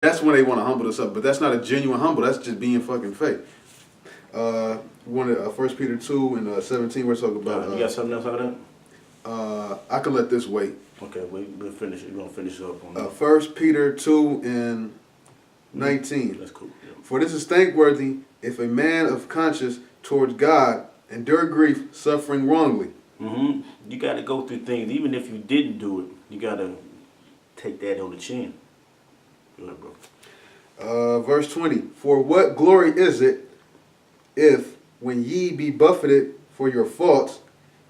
That's when they want to humble themselves, but that's not a genuine humble. That's just being fucking fake. One of 1 Peter 2 and 17, we're talking about. You got something else out of that? I can let this wait. Okay, we'll finish it. We're gonna finish up on that. 1 Peter 2 and 19. That's cool. Yeah. For this is thankworthy if a man of conscience towards God endure grief, suffering wrongly. Mm-hmm. You got to go through things, even if you didn't do it. You got to take that on the chin. Go ahead, bro. Verse 20. For what glory is it if, when ye be buffeted for your faults,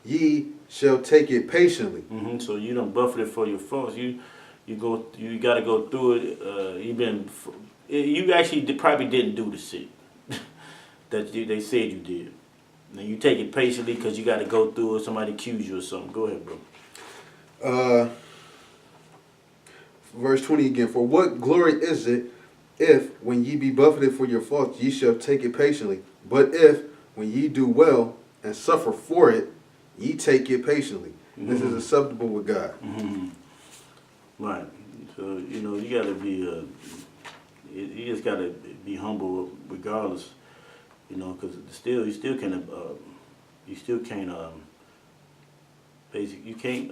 ye shall take it patiently? Mm-hmm. So you don't buffet it for your faults. You got to go through it. You actually probably didn't do the shit that they said you did. Now you take it patiently because you got to go through it. Somebody accuse you or something. Go ahead, bro. Verse 20 again. For what glory is it if, when ye be buffeted for your faults, ye shall take it patiently? But if, when ye do well and suffer for it, ye take it patiently. Mm-hmm. This is acceptable with God. Mm-hmm. Right. So, you got to be, you just got to be humble regardless, because you still can't, basically, you can't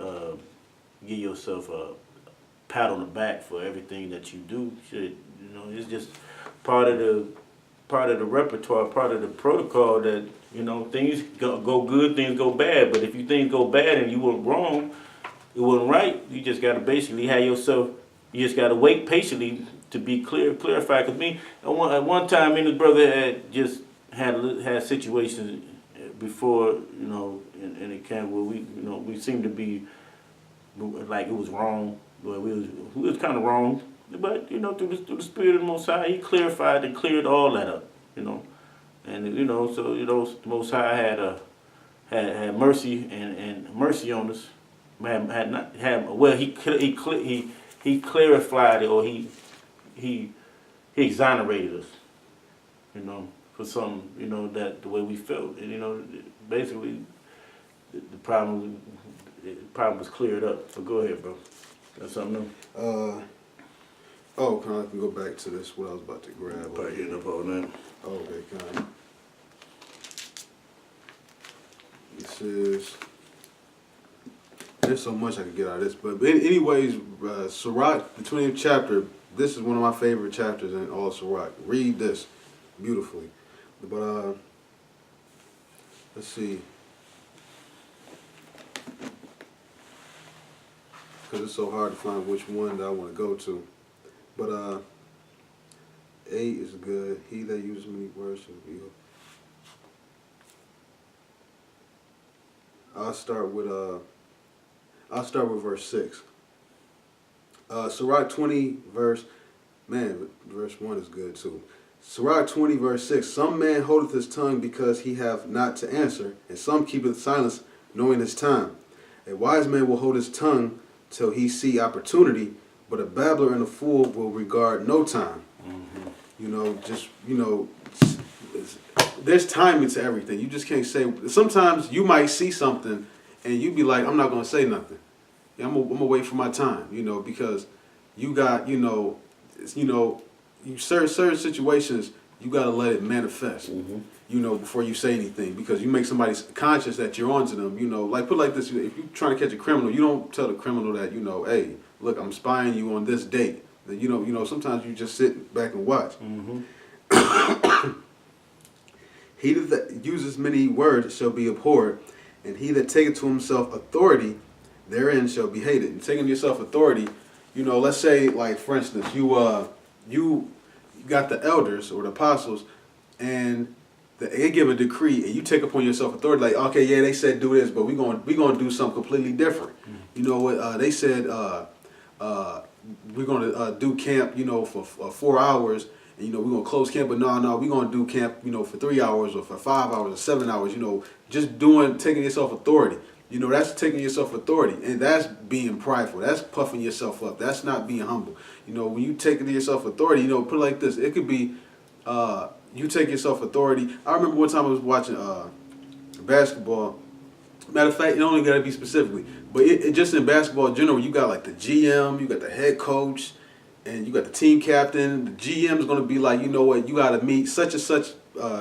give yourself a pat on the back for everything that you do. It's just part of the repertoire, part of the protocol that, things go good, things go bad. But if things go bad and you were wrong, it wasn't right, you just got to basically have yourself, you just got to wait patiently to be clarified. Because at one time, me and his brother had just had situations before, in the camp where we seemed to be like it was wrong. But we was kind of wrong. But, through the Spirit of the Most High, He clarified and cleared all that up, And, so, the Most High had mercy and mercy on us. He clarified it, or he exonerated us, for some, that the way we felt. And, basically the problem was cleared up. So go ahead, bro. Got something new? I can go back to this, what I was about to grab. Probably hitting up all that. Okay, kind of. This is, there's so much I could get out of this, but anyways, Sirach, the 20th chapter, this is one of my favorite chapters in all Sirach. Read this beautifully. But, let's see. Because it's so hard to find which one that I want to go to. But 8 is good. He that uses many words shall be. I'll start with verse 6. Sirach 20 verse 1 is good too. Sirach 20 verse 6. Some man holdeth his tongue because he have not to answer, and some keepeth silence knowing his time. A wise man will hold his tongue till he see opportunity, but a babbler and a fool will regard no time. Mm-hmm. There's timing to everything. You just can't say. Sometimes you might see something and you be like, I'm not going to say nothing. Yeah, I'm gonna wait for my time, because you got, certain situations, you got to let it manifest, before you say anything, because you make somebody conscious that you're onto them, like put it like this, if you're trying to catch a criminal, you don't tell the criminal that, hey, look, I'm spying you on this date. Sometimes you just sit back and watch. Mm-hmm. He that uses many words shall be abhorred, and he that taketh to himself authority therein shall be hated. And taking yourself authority, let's say, like, for instance, you got the elders or the apostles, and they give a decree, and you take upon yourself authority, like, okay, yeah, they said do this, but we're gonna do something completely different. Mm-hmm. You know what? They said we're gonna do camp, for 4 hours, and we're gonna close camp, but no, we're gonna do camp, for 3 hours or for 5 hours or 7 hours. Just taking yourself authority. That's taking yourself authority, and that's being prideful. That's puffing yourself up. That's not being humble. When you take yourself authority, put it like this. It could be you take yourself authority. I remember one time I was watching basketball. Matter of fact, it only got to be specifically, but it just in basketball in general, you got like the GM, you got the head coach, and you got the team captain. The GM is going to be like, you know what, you got to meet such and such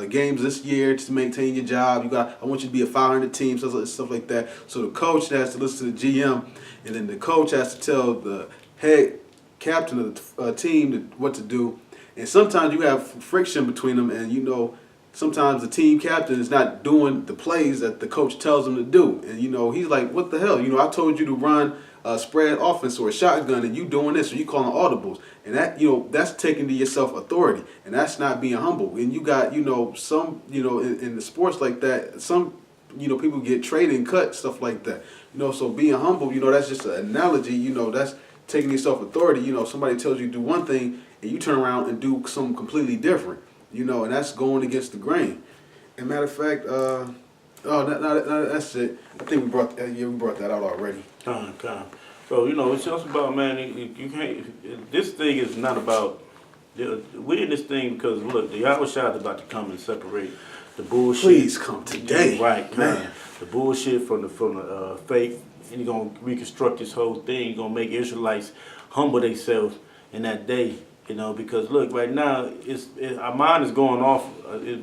games this year to maintain your job. I want you to be a 500 team, stuff like that. So the coach has to listen to the GM, and then the coach has to tell the head captain of the team what to do. And sometimes you have friction between them, and you know, sometimes the team captain is not doing the plays that the coach tells him to do. And you know, he's like, what the hell? You know, I told you to run a spread offense or a shotgun, and you doing this, or you calling audibles. And that, you know, that's taking to yourself authority, and that's not being humble. And you got, you know, some, you know, in the sports like that, some, you know, people get traded and cut, stuff like that. You know, so being humble, you know, that's just an analogy. You know, that's taking yourself authority. You know, somebody tells you to do one thing, and you turn around and do something completely different. You know, and that's going against the grain. And matter of fact, that's it. I think we brought that out already. So, you know, it's just about, man, you can't, this thing is not about, we're in this thing because, look, the Yahweh Shah is about to come and separate the bullshit. Please come today. Right, man. The bullshit from the fake, and he's going to reconstruct this whole thing. He's going to make Israelites humble themselves in that day. You know, because look, right now, our mind is going off.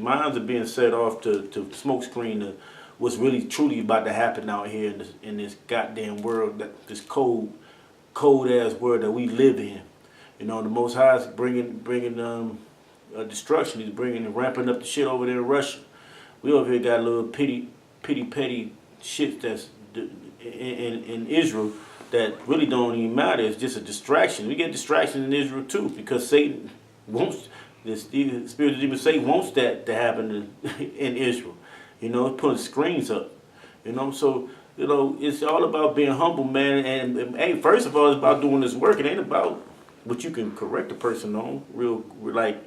Minds are being set off to smoke screen what's really truly about to happen out here in this goddamn world, this cold ass world that we live in. You know, the Most High is bringing destruction. He's bringing and ramping up the shit over there in Russia. We over here got a little petty shit that's in Israel that really don't even matter. It's just a distraction. We get distractions in Israel too because Satan wants the spirit of demon Satan wants that to happen in Israel. You know, putting screens up. You know, so you know it's all about being humble, man. And hey, first of all, it's about doing this work. It ain't about what you can correct a person on. Real like,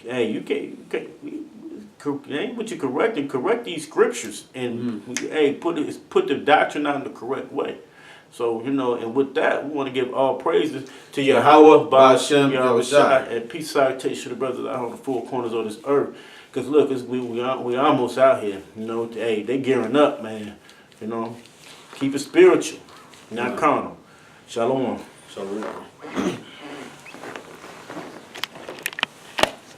hey, you can't it ain't what you correcting. Correct these scriptures and hey, put the doctrine out in the correct way. So, you know, and with that, we want to give all praises to Yahweh, Ba'ashem, Yahweh, and peace salutation to the brothers out on the four corners of this earth. Because, look, we almost out here. You know, hey, they gearing up, man. You know, keep it spiritual, not carnal. Shalom. Shalom.